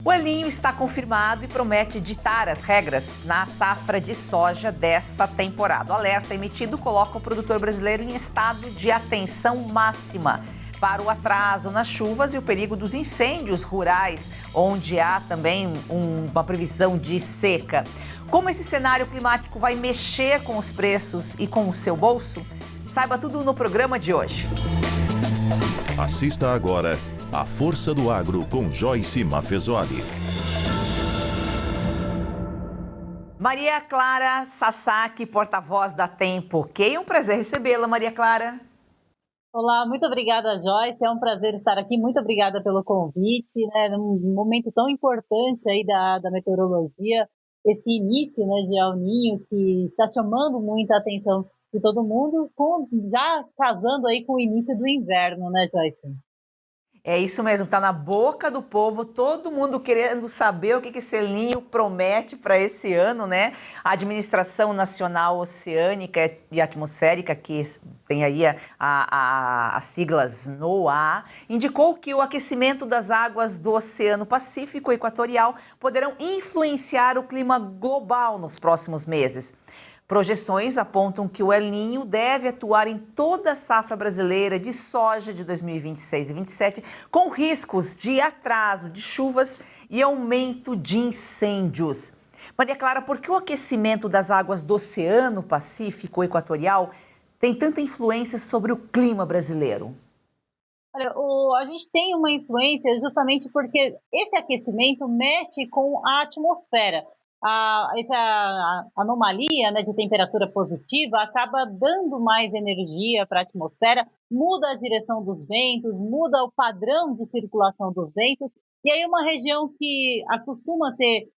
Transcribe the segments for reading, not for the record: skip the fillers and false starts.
O El Niño está confirmado e promete ditar as regras na safra de soja dessa temporada. O alerta emitido coloca o produtor brasileiro em estado de atenção máxima para o atraso nas chuvas e o perigo dos incêndios rurais, onde há também uma previsão de seca. Como esse cenário climático vai mexer com os preços e com o seu bolso? Saiba tudo no programa de hoje. Assista agora A Força do Agro com Joyce Maffezoli. Maria Clara Sasaki, porta-voz da Tempo. Que é um prazer recebê-la, Maria Clara. Olá, muito obrigada, Joyce. É um prazer estar aqui. Muito obrigada pelo convite, né? Num momento tão importante aí da meteorologia, esse início, né, de El Niño que está chamando muita atenção de todo mundo, já casando aí com o início do inverno, né, Joyce? É isso mesmo, está na boca do povo, todo mundo querendo saber o que esse El Niño promete para esse ano, né? A Administração Nacional Oceânica e Atmosférica, que tem aí as siglas NOAA, indicou que o aquecimento das águas do Oceano Pacífico Equatorial poderão influenciar o clima global nos próximos meses. Projeções apontam que o El Niño deve atuar em toda a safra brasileira de soja de 2026 e 2027, com riscos de atraso de chuvas e aumento de incêndios. Maria Clara, por que o aquecimento das águas do Oceano Pacífico Equatorial tem tanta influência sobre o clima brasileiro? Olha, a gente tem uma influência justamente porque esse aquecimento mexe com a atmosfera. Essa anomalia, né, de temperatura positiva acaba dando mais energia para a atmosfera, muda a direção dos ventos, muda o padrão de circulação dos ventos, e aí uma região que acostuma ter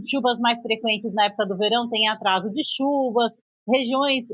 chuvas mais frequentes na época do verão tem atraso de chuvas. Regiões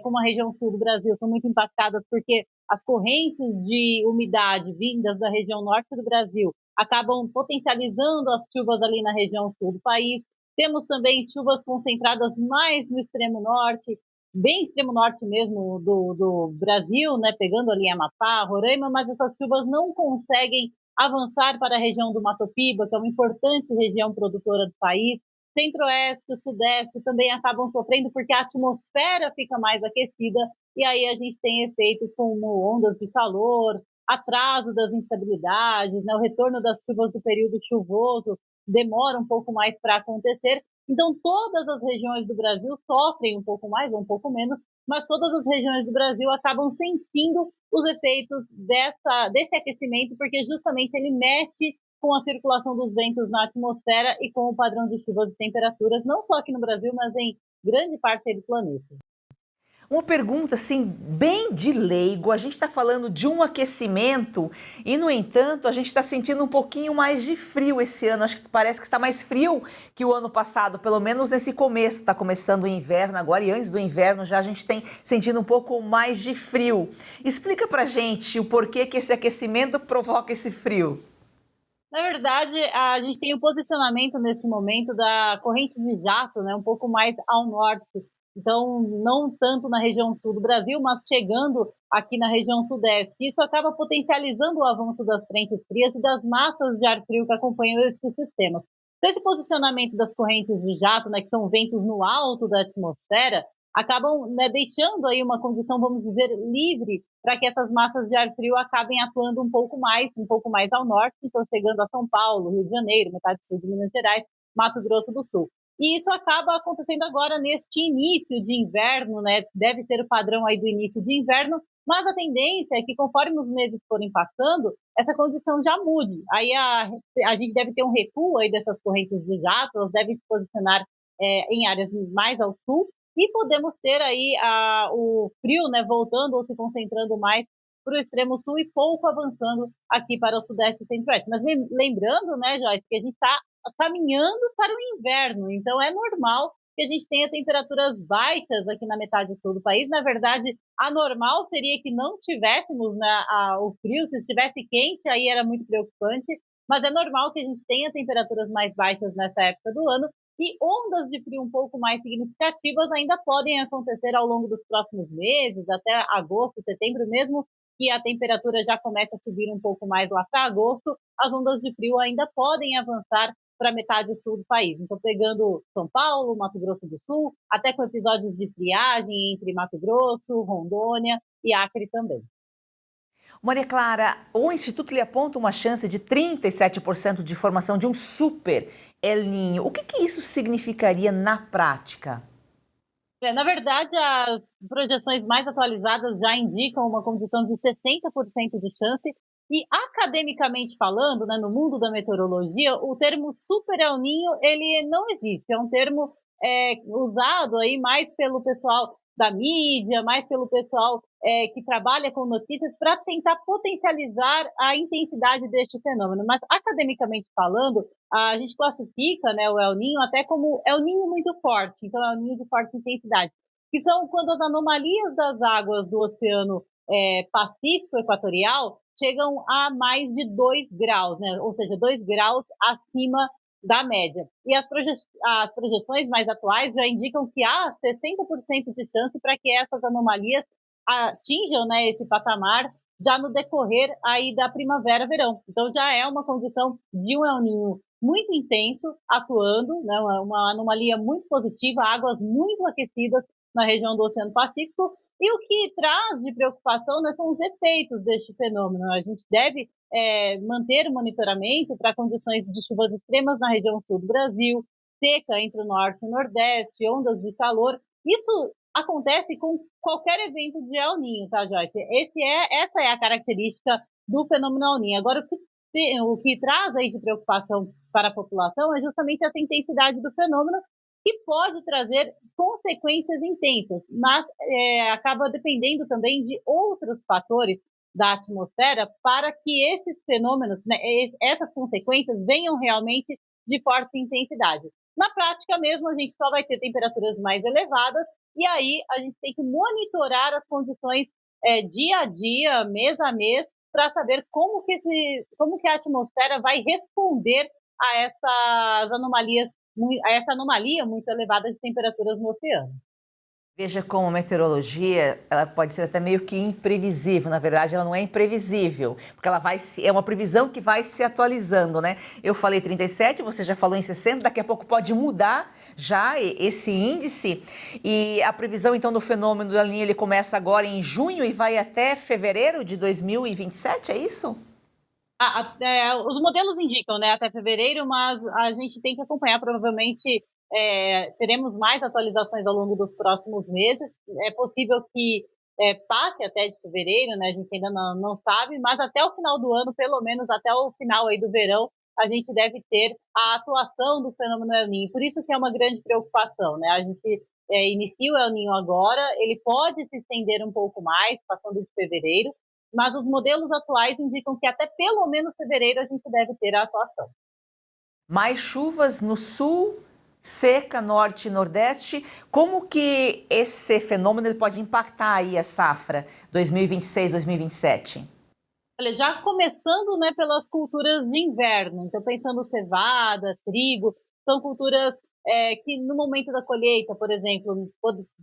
como a região sul do Brasil são muito impactadas porque as correntes de umidade vindas da região norte do Brasil acabam potencializando as chuvas ali na região sul do país. Temos também chuvas concentradas mais no extremo norte, bem extremo norte mesmo do Brasil, né, pegando ali Amapá, Roraima, mas essas chuvas não conseguem avançar para a região do Mato Piba, que é uma importante região produtora do país. Centro-oeste, sudeste também acabam sofrendo porque a atmosfera fica mais aquecida e aí a gente tem efeitos como ondas de calor, atraso das instabilidades, né? O retorno das chuvas do período chuvoso demora um pouco mais para acontecer. Então, todas as regiões do Brasil sofrem um pouco mais ou um pouco menos, mas todas as regiões do Brasil acabam sentindo os efeitos desse aquecimento, porque justamente ele mexe com a circulação dos ventos na atmosfera e com o padrão de chuvas e temperaturas, não só aqui no Brasil, mas em grande parte do planeta. Uma pergunta, assim, bem de leigo. A gente está falando de um aquecimento e, no entanto, a gente está sentindo um pouquinho mais de frio esse ano. Acho que parece que está mais frio que o ano passado, pelo menos nesse começo. Está começando o inverno agora e antes do inverno já a gente tem sentindo um pouco mais de frio. Explica pra gente o porquê que esse aquecimento provoca esse frio. Na verdade, a gente tem o posicionamento nesse momento da corrente de jato, né, um pouco mais ao norte. Então, não tanto na região sul do Brasil, mas chegando aqui na região sudeste. Isso acaba potencializando o avanço das frentes frias e das massas de ar frio que acompanham estes sistemas. Então, esse posicionamento das correntes de jato, né, que são ventos no alto da atmosfera, acabam, né, deixando aí uma condição, vamos dizer, livre para que essas massas de ar frio acabem atuando um pouco mais ao norte, então chegando a São Paulo, Rio de Janeiro, metade sul de Minas Gerais, Mato Grosso do Sul. E isso acaba acontecendo agora neste início de inverno, né? Deve ser o padrão aí do início de inverno, mas a tendência é que conforme os meses forem passando, essa condição já mude. Aí a gente deve ter um recuo aí dessas correntes de jato, elas devem se posicionar em áreas mais ao sul, e podemos ter aí o frio, né, voltando ou se concentrando mais para o extremo sul e pouco avançando aqui para o sudeste e centro-oeste. Mas lembrando, né, Joyce, que a gente está caminhando para o inverno, então é normal que a gente tenha temperaturas baixas aqui na metade sul do país. Na verdade, anormal seria que não tivéssemos, né, o frio. Se estivesse quente, aí era muito preocupante, mas é normal que a gente tenha temperaturas mais baixas nessa época do ano, e ondas de frio um pouco mais significativas ainda podem acontecer ao longo dos próximos meses, até agosto, setembro, mesmo que a temperatura já começa a subir um pouco mais lá para agosto, as ondas de frio ainda podem avançar para a metade sul do país. Então, pegando São Paulo, Mato Grosso do Sul, até com episódios de friagem entre Mato Grosso, Rondônia e Acre também. Maria Clara, o Instituto lhe aponta uma chance de 37% de formação de um super El Niño. O que isso significaria na prática? Na verdade, as projeções mais atualizadas já indicam uma condição de 60% de chance. E academicamente falando, né, no mundo da meteorologia, o termo super El Niño, ele não existe. É um termo usado aí mais pelo pessoal da mídia, mais pelo pessoal que trabalha com notícias para tentar potencializar a intensidade deste fenômeno. Mas academicamente falando, a gente classifica, né, o El Niño até como El Niño muito forte, então El Niño de forte intensidade, que são quando as anomalias das águas do Oceano Pacífico Equatorial chegam a mais de 2 graus, né, ou seja, 2 graus acima da média. E as projeções mais atuais já indicam que há 60% de chance para que essas anomalias atinjam, né, esse patamar já no decorrer aí da primavera-verão. Então já é uma condição de um El Niño muito intenso atuando, né, uma anomalia muito positiva, águas muito aquecidas na região do Oceano Pacífico. E o que traz de preocupação, né, são os efeitos deste fenômeno. A gente deve manter o monitoramento para condições de chuvas extremas na região sul do Brasil, seca entre o norte e o nordeste, ondas de calor. Isso acontece com qualquer evento de El Niño, tá, Joyce? Essa é a característica do fenômeno El Niño. Agora, o que traz aí de preocupação para a população é justamente essa intensidade do fenômeno, que pode trazer consequências intensas, mas acaba dependendo também de outros fatores da atmosfera para que esses fenômenos, né, essas consequências venham realmente de forte intensidade. Na prática mesmo, a gente só vai ter temperaturas mais elevadas e aí a gente tem que monitorar as condições dia a dia, mês a mês, para saber como que a atmosfera vai responder a essas anomalias, a essa anomalia muito elevada de temperaturas no oceano. Veja como a meteorologia, ela pode ser até meio que imprevisível. Na verdade, ela não é imprevisível, porque é uma previsão que vai se atualizando, né? Eu falei 37, você já falou em 60, daqui a pouco pode mudar já esse índice. E a previsão, então, do fenômeno do El Niño, ele começa agora em junho e vai até fevereiro de 2027, é isso? Os modelos indicam, né, até fevereiro, mas a gente tem que acompanhar, provavelmente teremos mais atualizações ao longo dos próximos meses. É possível que passe até de fevereiro, né, a gente ainda não sabe, mas até o final do ano, pelo menos até o final aí do verão, a gente deve ter a atuação do fenômeno El Niño. Por isso que é uma grande preocupação, né? A gente inicia o El Niño agora, ele pode se estender um pouco mais, passando de fevereiro, mas os modelos atuais indicam que até pelo menos fevereiro a gente deve ter a atuação. Mais chuvas no sul, seca norte e nordeste. Como que esse fenômeno ele pode impactar aí a safra 2026, 2027? Olha, já começando, né, pelas culturas de inverno, então pensando cevada, trigo, são culturas que no momento da colheita, por exemplo,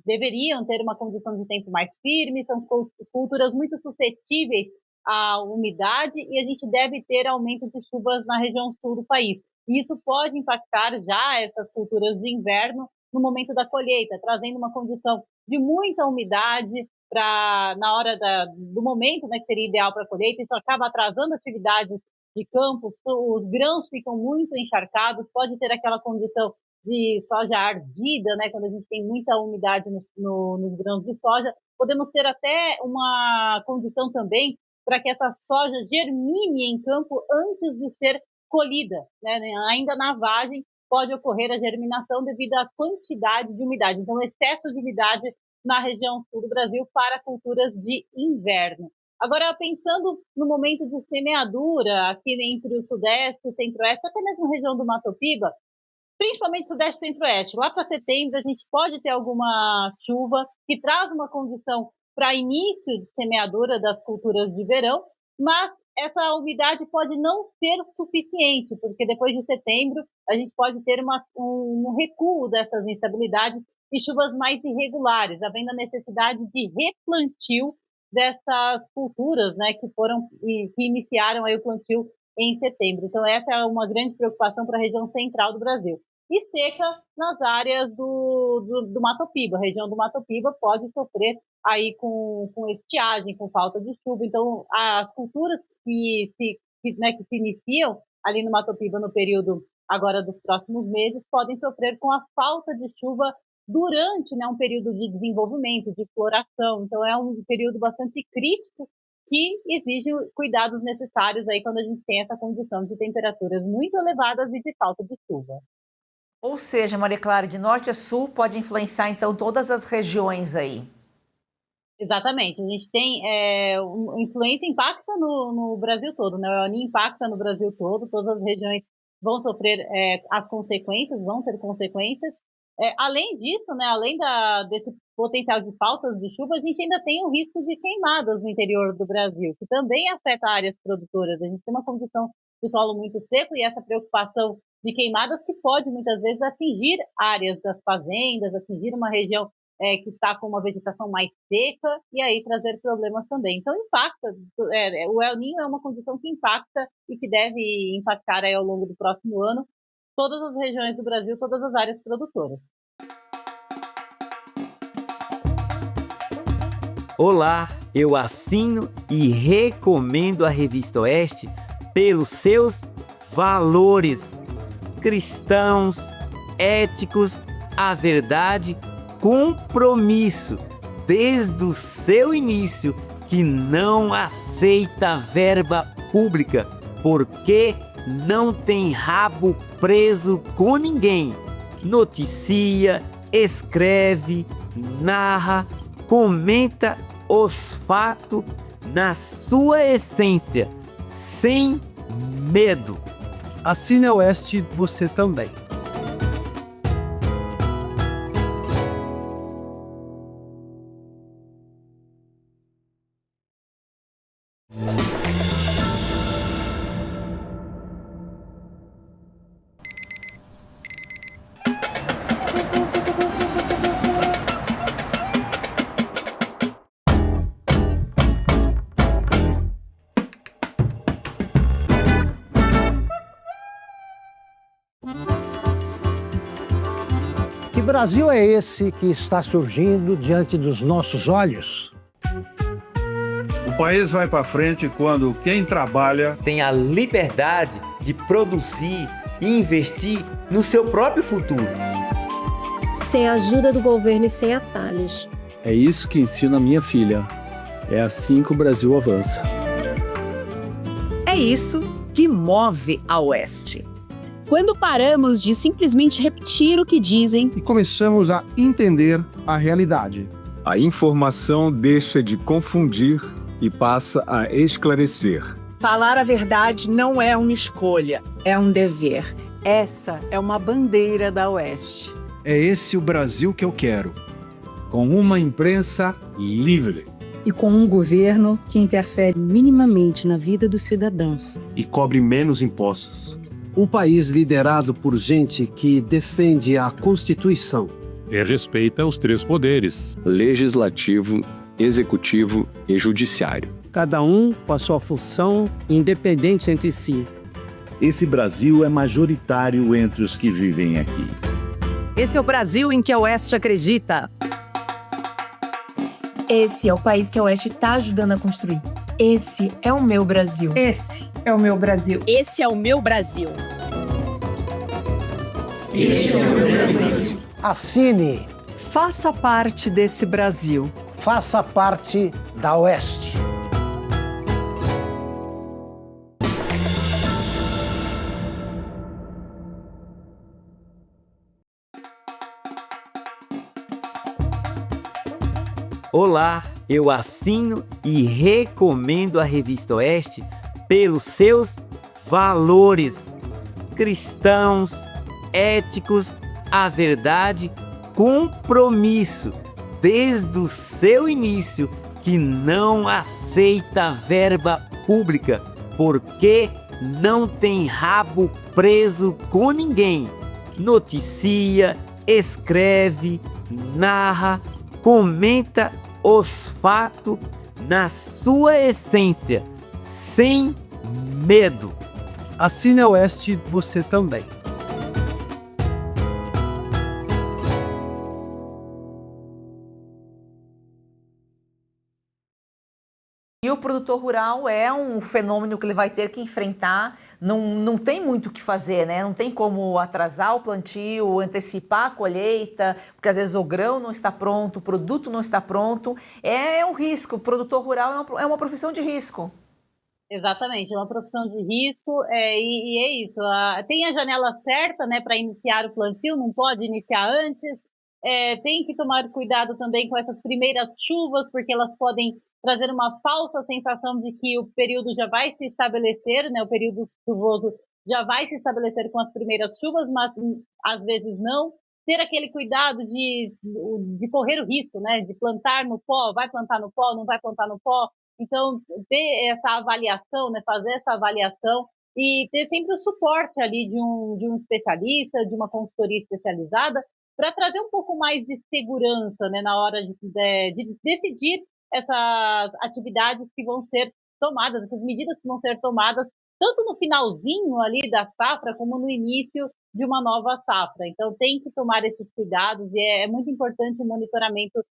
deveriam ter uma condição de tempo mais firme, são culturas muito suscetíveis à umidade e a gente deve ter aumento de chuvas na região sul do país. E isso pode impactar já essas culturas de inverno no momento da colheita, trazendo uma condição de muita umidade na hora do momento, né, que seria ideal para a colheita. Isso acaba atrasando atividades de campo, os grãos ficam muito encharcados, pode ter aquela condição de soja ardida, né, quando a gente tem muita umidade nos grãos de soja. Podemos ter até uma condição também para que essa soja germine em campo antes de ser colhida, né? Ainda na vagem pode ocorrer a germinação devido à quantidade de umidade. Então, excesso de umidade na região sul do Brasil para culturas de inverno. Agora, pensando no momento de semeadura, aqui entre o Sudeste, o Centro-Oeste, até mesmo a região do Mato Piba, principalmente Sudeste e Centro-Oeste, lá para setembro a gente pode ter alguma chuva que traz uma condição para início de semeadura das culturas de verão, mas essa umidade pode não ser suficiente, porque depois de setembro a gente pode ter um recuo dessas instabilidades e chuvas mais irregulares, havendo a necessidade de replantio dessas culturas, né, que iniciaram aí o plantio em setembro. Então essa é uma grande preocupação para a região central do Brasil. E seca nas áreas do Mato Piba. A região do Mato Piba pode sofrer aí com estiagem, com falta de chuva. Então as culturas que se iniciam ali no Mato Piba no período agora dos próximos meses podem sofrer com a falta de chuva durante, né, um período de desenvolvimento, de floração. Então é um período bastante crítico que exige cuidados necessários aí quando a gente tem essa condição de temperaturas muito elevadas e de falta de chuva. Ou seja, Maria Clara, de norte a sul pode influenciar então todas as regiões aí. Exatamente, a gente tem influência, impacta no Brasil todo, né? O El Niño impacta no Brasil todo, todas as regiões vão sofrer as consequências, vão ter consequências. Além disso, né, além desse potencial de faltas de chuva, a gente ainda tem o risco de queimadas no interior do Brasil, que também afeta áreas produtoras. A gente tem uma condição de solo muito seco e essa preocupação de queimadas que pode muitas vezes atingir áreas das fazendas, atingir uma região que está com uma vegetação mais seca e aí trazer problemas também. Então impacta, o El Niño é uma condição que impacta e que deve impactar aí ao longo do próximo ano todas as regiões do Brasil, todas as áreas produtoras. Olá, eu assino e recomendo a Revista Oeste pelos seus valores cristãos, éticos, a verdade, compromisso, desde o seu início, que não aceita verba pública, porque não tem rabo preso com ninguém. Noticia, escreve, narra, comenta os fatos na sua essência, sem medo. Assine a Oeste você também. Que Brasil é esse que está surgindo diante dos nossos olhos? O país vai para frente quando quem trabalha Tem a liberdade de produzir e investir no seu próprio futuro. Sem a ajuda do governo e sem atalhos. É isso que ensino a minha filha. É assim que o Brasil avança. É isso que move a Oeste. Quando paramos de simplesmente repetir o que dizem E começamos a entender a realidade. A informação deixa de confundir e passa a esclarecer. Falar a verdade não é uma escolha, é um dever. essa é uma bandeira da Oeste. é esse o Brasil que eu quero. Com uma imprensa livre. E com um governo que interfere minimamente na vida dos cidadãos. E cobre menos impostos. Um país liderado por gente que defende a Constituição. E respeita os três poderes: legislativo, executivo e judiciário. Cada um com a sua função, independente entre si. Esse Brasil é majoritário entre os que vivem aqui. Esse é o Brasil em que a Oeste acredita. Esse é o país que a Oeste está ajudando a construir. Esse é o meu Brasil. Esse é o meu Brasil. Esse é o meu Brasil. Esse é o meu Brasil. Assine. Faça parte desse Brasil. Faça parte da Oeste. Olá, eu assino e recomendo a Revista Oeste pelos seus valores cristãos, éticos, a verdade, compromisso, desde o seu início, que não aceita verba pública, porque não tem rabo preso com ninguém. Noticia, escreve, narra, comenta os fatos na sua essência, sem medo. Assine a Oeste você também. E o produtor rural é um fenômeno que ele vai ter que enfrentar, não tem muito o que fazer, né? Não tem como atrasar o plantio, antecipar a colheita, porque às vezes o grão não está pronto, o produto não está pronto. É um risco, o produtor rural é uma profissão de risco. Exatamente, é uma profissão de risco e é isso. Tem a janela certa, né, para iniciar o plantio, não pode iniciar antes. Tem que tomar cuidado também com essas primeiras chuvas, porque elas podem trazer uma falsa sensação de que o período já vai se estabelecer, né, o período chuvoso já vai se estabelecer com as primeiras chuvas, mas às vezes não. Ter aquele cuidado de correr o risco, né, de plantar no pó, vai plantar no pó, não vai plantar no pó. Então, ter essa avaliação, né, fazer essa avaliação e ter sempre o suporte ali de um especialista, de uma consultoria especializada, para trazer um pouco mais de segurança, né, na hora de decidir essas atividades que vão ser tomadas, essas medidas que vão ser tomadas, tanto no finalzinho ali da safra, como no início de uma nova safra. Então, tem que tomar esses cuidados e é muito importante o monitoramento.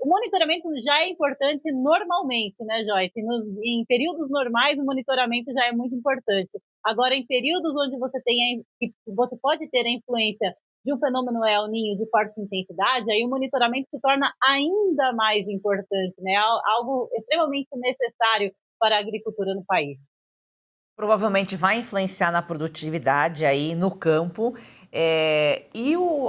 O monitoramento já é importante normalmente, né, Joyce? Em períodos normais, o monitoramento já é muito importante. Agora, em períodos onde você pode ter a influência de um fenômeno El Niño de forte intensidade, aí o monitoramento se torna ainda mais importante, né? Algo extremamente necessário para a agricultura no país. Provavelmente vai influenciar na produtividade aí no campo.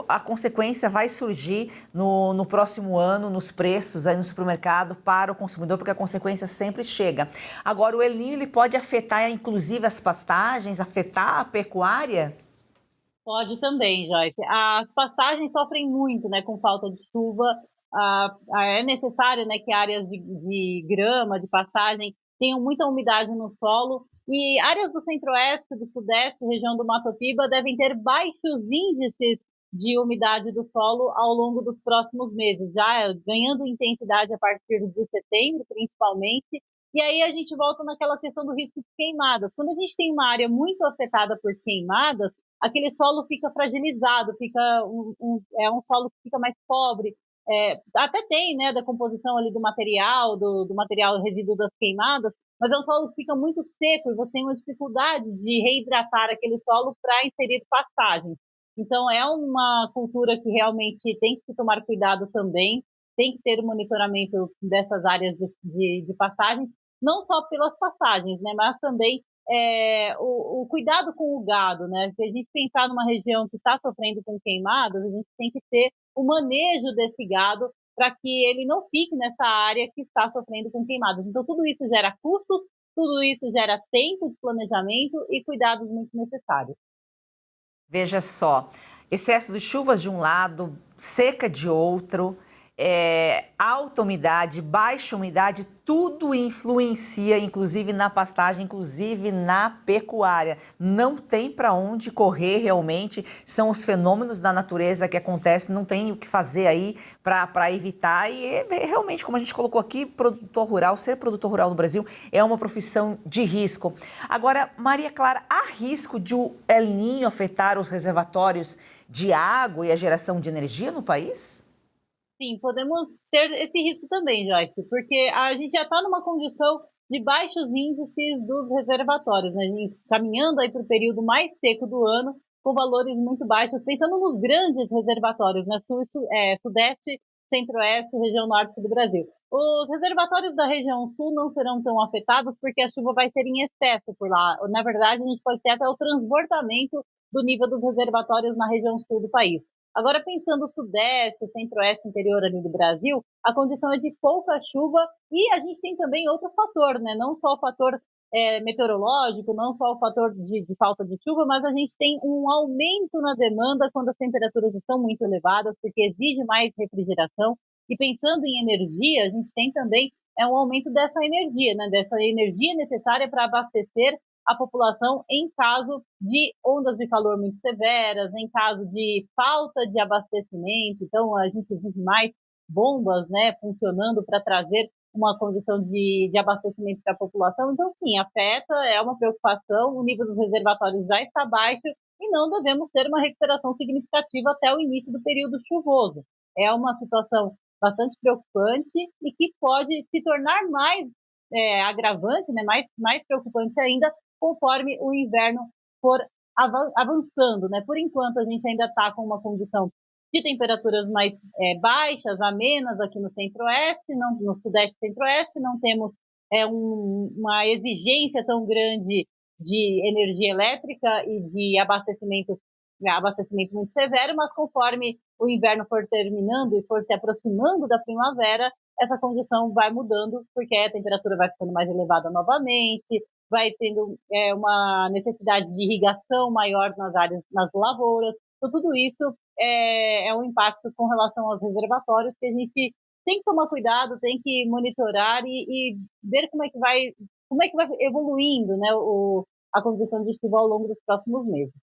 A consequência vai surgir no próximo ano, nos preços aí no supermercado para o consumidor, porque a consequência sempre chega. Agora, o El Niño ele pode afetar, inclusive, as pastagens, afetar a pecuária? Pode também, Joyce. As pastagens sofrem muito, né, com falta de chuva. É necessário, né, que áreas de grama, de pastagem, tenham muita umidade no solo. E áreas do centro-oeste, do sudeste, região do Mato Piba, devem ter baixos índices de umidade do solo ao longo dos próximos meses, já ganhando intensidade a partir de setembro, principalmente. E aí a gente volta naquela questão do risco de queimadas. Quando a gente tem uma área muito afetada por queimadas, aquele solo fica fragilizado, é um solo que fica mais pobre. Até tem, né, da composição ali do material resíduo das queimadas, mas é um solo que fica muito seco e você tem uma dificuldade de reidratar aquele solo para inserir pastagens. Então, é uma cultura que realmente tem que se tomar cuidado também, tem que ter o monitoramento dessas áreas de pastagens, não só pelas pastagens, né, mas também o cuidado com o gado, né? Se a gente pensar numa região que está sofrendo com queimadas, a gente tem que ter o manejo desse gado para que ele não fique nessa área que está sofrendo com queimadas. Então, tudo isso gera custos, tudo isso gera tempo de planejamento e cuidados muito necessários. Veja só, excesso de chuvas de um lado, seca de outro, alta umidade, baixa umidade, tudo influencia, inclusive na pastagem, inclusive na pecuária. Não tem para onde correr realmente, são os fenômenos da natureza que acontecem, não tem o que fazer aí para evitar. E realmente, como a gente colocou aqui, ser produtor rural no Brasil é uma profissão de risco. Agora, Maria Clara, há risco de o El Niño afetar os reservatórios de água e a geração de energia no país? Sim, podemos ter esse risco também, Joyce, porque a gente já está numa condição de baixos índices dos reservatórios, né? A gente caminhando aí para o período mais seco do ano, com valores muito baixos, pensando nos grandes reservatórios, né? Sudeste, Centro-Oeste, região norte do Brasil. Os reservatórios da região sul não serão tão afetados porque a chuva vai ser em excesso por lá. Na verdade, a gente pode ter até o transbordamento do nível dos reservatórios na região sul do país. Agora, pensando sudeste, centro-oeste, interior ali do Brasil, a condição é de pouca chuva e a gente tem também outro fator, né? Não só o fator meteorológico, não só o fator de falta de chuva, mas a gente tem um aumento na demanda quando as temperaturas estão muito elevadas, porque exige mais refrigeração. E pensando em energia, a gente tem também um aumento dessa energia, né? Dessa energia necessária para abastecer a população em caso de ondas de calor muito severas, em caso de falta de abastecimento. Então, a gente exige mais bombas, né, funcionando para trazer uma condição de abastecimento para a população. Então, sim, afeta, é uma preocupação, o nível dos reservatórios já está baixo e não devemos ter uma recuperação significativa até o início do período chuvoso. É uma situação bastante preocupante e que pode se tornar mais agravante, né, mais preocupante ainda, conforme o inverno for avançando, né? Por enquanto, a gente ainda está com uma condição de temperaturas mais baixas, amenas aqui no centro-oeste, no sudeste e centro-oeste, não temos uma exigência tão grande de energia elétrica e de abastecimento muito severo, mas conforme o inverno for terminando e for se aproximando da primavera, essa condição vai mudando, porque a temperatura vai ficando mais elevada novamente, vai tendo uma necessidade de irrigação maior nas lavouras. Então, tudo isso é um impacto com relação aos reservatórios que a gente tem que tomar cuidado, tem que monitorar e ver como é que vai evoluindo, né, a condição de chuva ao longo dos próximos meses.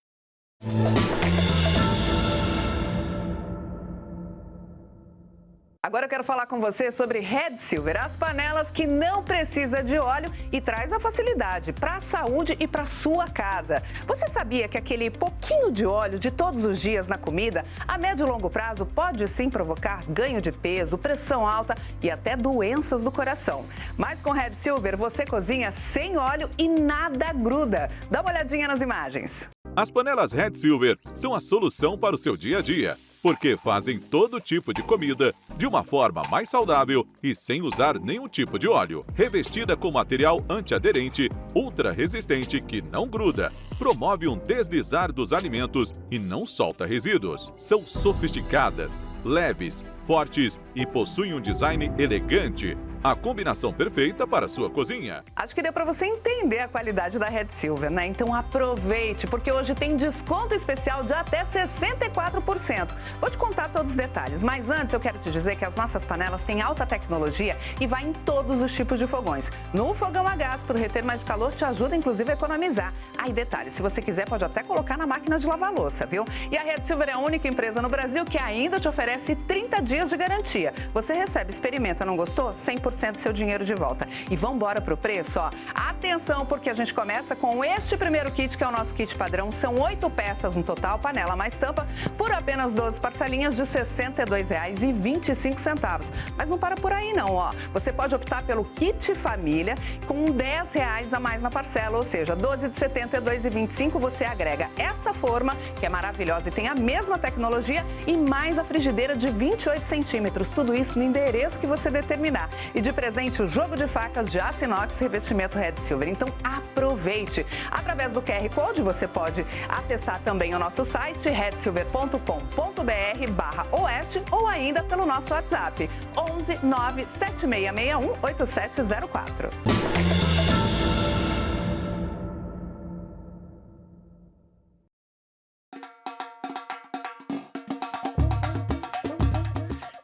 Agora eu quero falar com você sobre Red Silver, as panelas que não precisa de óleo e traz a facilidade para a saúde e para sua casa. Você sabia que aquele pouquinho de óleo de todos os dias na comida, a médio e longo prazo, pode sim provocar ganho de peso, pressão alta e até doenças do coração? Mas com Red Silver você cozinha sem óleo e nada gruda. Dá uma olhadinha nas imagens. As panelas Red Silver são a solução para o seu dia a dia, porque fazem todo tipo de comida de uma forma mais saudável e sem usar nenhum tipo de óleo. Revestida com material antiaderente, ultra resistente que não gruda, promove um deslizar dos alimentos e não solta resíduos. São sofisticadas, leves, fortes e possuem um design elegante. A combinação perfeita para a sua cozinha. Acho que deu para você entender a qualidade da Red Silver, né? Então aproveite, porque hoje tem desconto especial de até 64%. Vou te contar todos os detalhes, mas antes eu quero te dizer que as nossas panelas têm alta tecnologia e vai em todos os tipos de fogões. No fogão a gás, para reter mais calor, te ajuda inclusive a economizar. Aí detalhe, se você quiser pode até colocar na máquina de lavar louça, viu? E a Red Silver é a única empresa no Brasil que ainda te oferece 30 dias de garantia. Você recebe, experimenta, não gostou? 100% do seu dinheiro de volta. E vamos embora pro preço, ó. Atenção, porque a gente começa com este primeiro kit, que é o nosso kit padrão. São 8 peças no total, panela mais tampa, por apenas 12 parcelinhas de R$ 62,25. Mas não para por aí não, ó. Você pode optar pelo kit família com R$ 10 a mais na parcela, ou seja, 12 de R$ 72,25 você agrega esta forma, que é maravilhosa e tem a mesma tecnologia, e mais a frigideira de 28 centímetros. Tudo isso no endereço que você determinar. E de presente o jogo de facas de aço inox revestimento Red Silver. Então aproveite! Através do QR Code você pode acessar também o nosso site redsilver.com.br/oeste ou ainda pelo nosso WhatsApp 11 97661 8704.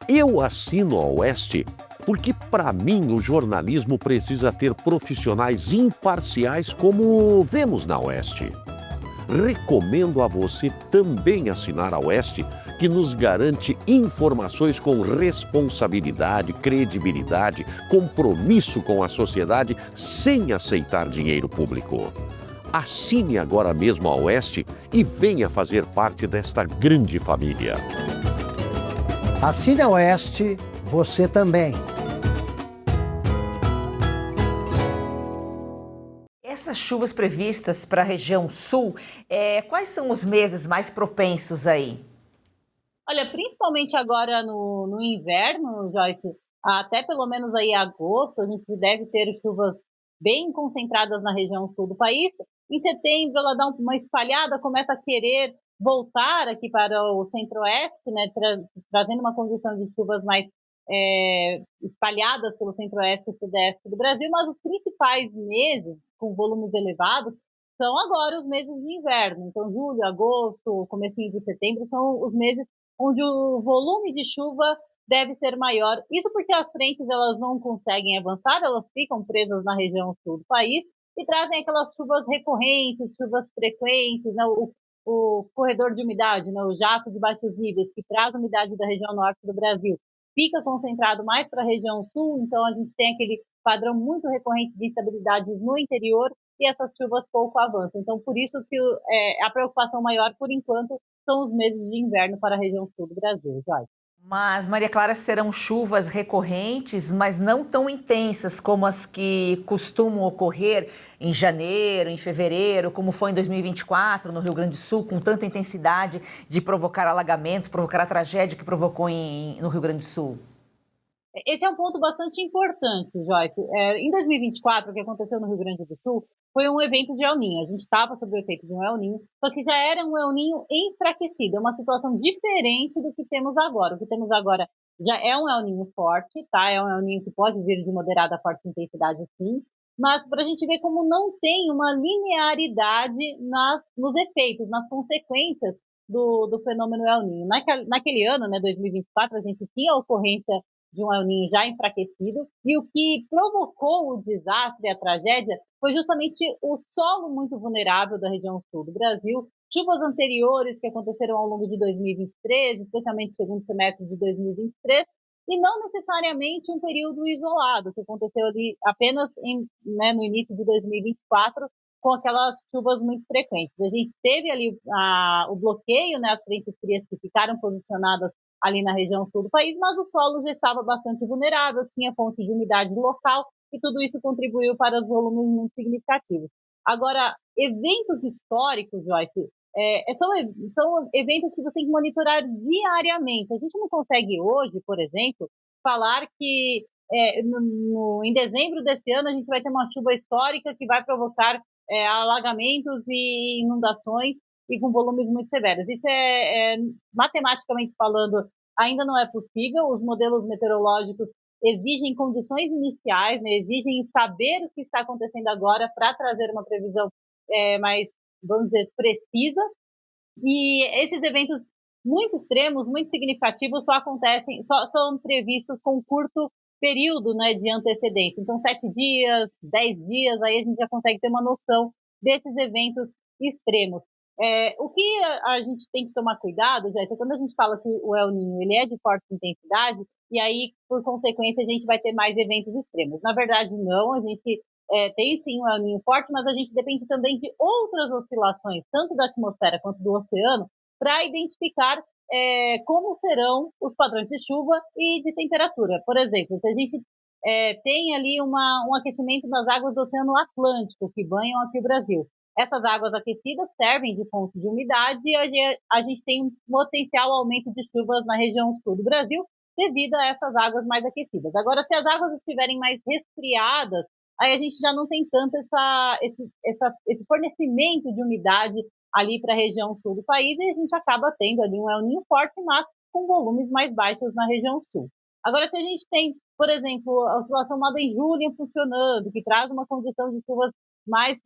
Eu assino a Oeste porque, para mim, o jornalismo precisa ter profissionais imparciais como vemos na Oeste. Recomendo a você também assinar a Oeste, que nos garante informações com responsabilidade, credibilidade, compromisso com a sociedade, sem aceitar dinheiro público. Assine agora mesmo a Oeste e venha fazer parte desta grande família. Assine a Oeste, você também. Essas chuvas previstas para a região sul, quais são os meses mais propensos aí? Olha, principalmente agora no inverno, Joyce, até pelo menos aí agosto, a gente deve ter chuvas bem concentradas na região sul do país. Em setembro ela dá uma espalhada, começa a querer voltar aqui para o centro-oeste, né, trazendo uma condição de chuvas mais espalhadas pelo centro-oeste e sudeste do Brasil, mas os principais meses com volumes elevados são agora os meses de inverno. Então, julho, agosto, comecinho de setembro são os meses onde o volume de chuva deve ser maior. Isso porque as frentes elas não conseguem avançar, elas ficam presas na região sul do país e trazem aquelas chuvas recorrentes, chuvas frequentes, né, o corredor de umidade, né, o jato de baixos níveis, que traz umidade da região norte do Brasil. fica concentrado mais para a região sul, então a gente tem aquele padrão muito recorrente de instabilidade no interior e essas chuvas pouco avançam. Então, por isso que a preocupação maior, por enquanto, são os meses de inverno para a região sul do Brasil, Joyce. Mas, Maria Clara, serão chuvas recorrentes, mas não tão intensas como as que costumam ocorrer em janeiro, em fevereiro, como foi em 2024 no Rio Grande do Sul, com tanta intensidade de provocar alagamentos, provocar a tragédia que provocou no Rio Grande do Sul? Esse é um ponto bastante importante, Joyce. Em 2024, o que aconteceu no Rio Grande do Sul foi um evento de El Niño. A gente estava sob o efeito de um El Niño, só que já era um El Niño enfraquecido. É uma situação diferente do que temos agora. O que temos agora já é um El Niño forte, tá? É um El Niño que pode vir de moderada a forte intensidade, sim. Mas para a gente ver como não tem uma linearidade nos efeitos, nas consequências do fenômeno El Niño. Naquele ano, né, 2024, a gente tinha a ocorrência de um El Niño já enfraquecido, e o que provocou o desastre, a tragédia, foi justamente o solo muito vulnerável da região sul do Brasil, chuvas anteriores que aconteceram ao longo de 2023, especialmente no segundo semestre de 2023, e não necessariamente um período isolado, que aconteceu ali apenas no início de 2024, com aquelas chuvas muito frequentes. A gente teve ali o bloqueio, né, as frentes frias que ficaram posicionadas ali na região sul do país, mas o solo já estava bastante vulnerável, tinha fonte de umidade local, e tudo isso contribuiu para os volumes muito significativos. Agora, eventos históricos, Joyce, são eventos que você tem que monitorar diariamente. A gente não consegue hoje, por exemplo, falar que em dezembro desse ano a gente vai ter uma chuva histórica que vai provocar alagamentos e inundações e com volumes muito severos. Isso matematicamente falando, ainda não é possível. Os modelos meteorológicos exigem condições iniciais, né, exigem saber o que está acontecendo agora para trazer uma previsão mais, vamos dizer, precisa. E esses eventos muito extremos, muito significativos, só são previstos com curto período, né, de antecedência. Então, 7 dias, 10 dias, aí a gente já consegue ter uma noção desses eventos extremos. O que a gente tem que tomar cuidado, Jéssica, quando a gente fala que o El Niño ele é de forte intensidade, e aí, por consequência, a gente vai ter mais eventos extremos. Na verdade, não, a gente tem sim um El Niño forte, mas a gente depende também de outras oscilações, tanto da atmosfera quanto do oceano, para identificar como serão os padrões de chuva e de temperatura. Por exemplo, se a gente tem ali um aquecimento das águas do Oceano Atlântico, que banham aqui o Brasil. Essas águas aquecidas servem de fonte de umidade e a gente tem um potencial aumento de chuvas na região sul do Brasil devido a essas águas mais aquecidas. Agora, se as águas estiverem mais resfriadas, aí a gente já não tem tanto esse fornecimento de umidade ali para a região sul do país e a gente acaba tendo ali um El Niño forte, mas com volumes mais baixos na região sul. Agora, se a gente tem, por exemplo, a oscilação Madden Julian funcionando, que traz uma condição de chuvas mais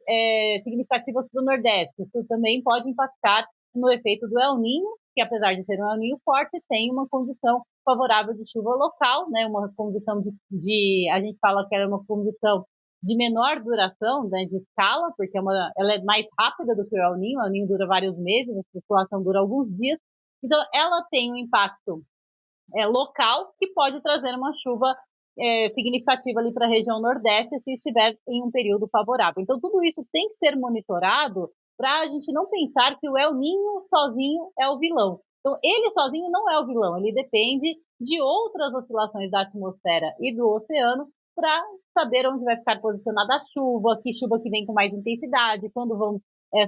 significativas para o Nordeste, isso também pode impactar no efeito do El Niño, que apesar de ser um El Niño forte, tem uma condição favorável de chuva local, né, uma condição a gente fala que era uma condição de menor duração, né, de escala, porque ela é mais rápida do que o El Niño dura vários meses, a oscilação dura alguns dias, então ela tem um impacto local que pode trazer uma chuva significativa ali para a região Nordeste se estiver em um período favorável. Então tudo isso tem que ser monitorado para a gente não pensar que o El Niño sozinho é o vilão. Então ele sozinho não é o vilão, ele depende de outras oscilações da atmosfera e do oceano para saber onde vai ficar posicionada a chuva, que chuva que vem com mais intensidade, quando vão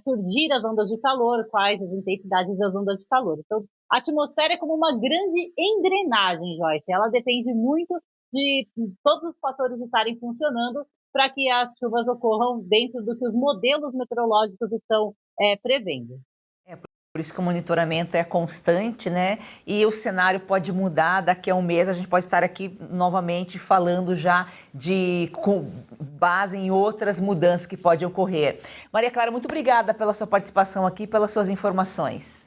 surgir as ondas de calor, quais as intensidades das ondas de calor. Então, a atmosfera é como uma grande engrenagem, Joyce. Ela depende muito de todos os fatores estarem funcionando para que as chuvas ocorram dentro do que os modelos meteorológicos estão prevendo. Por isso que o monitoramento é constante, né? E o cenário pode mudar daqui a um mês. A gente pode estar aqui novamente falando já com base em outras mudanças que podem ocorrer. Maria Clara, muito obrigada pela sua participação aqui, pelas suas informações.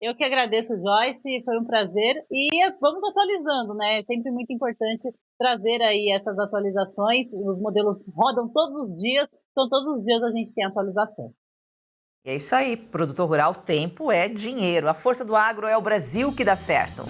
Eu que agradeço, Joyce, foi um prazer. E vamos atualizando, né? É sempre muito importante trazer aí essas atualizações. Os modelos rodam todos os dias, então todos os dias a gente tem atualização. E é isso aí, produtor rural, tempo é dinheiro. A força do agro é o Brasil que dá certo.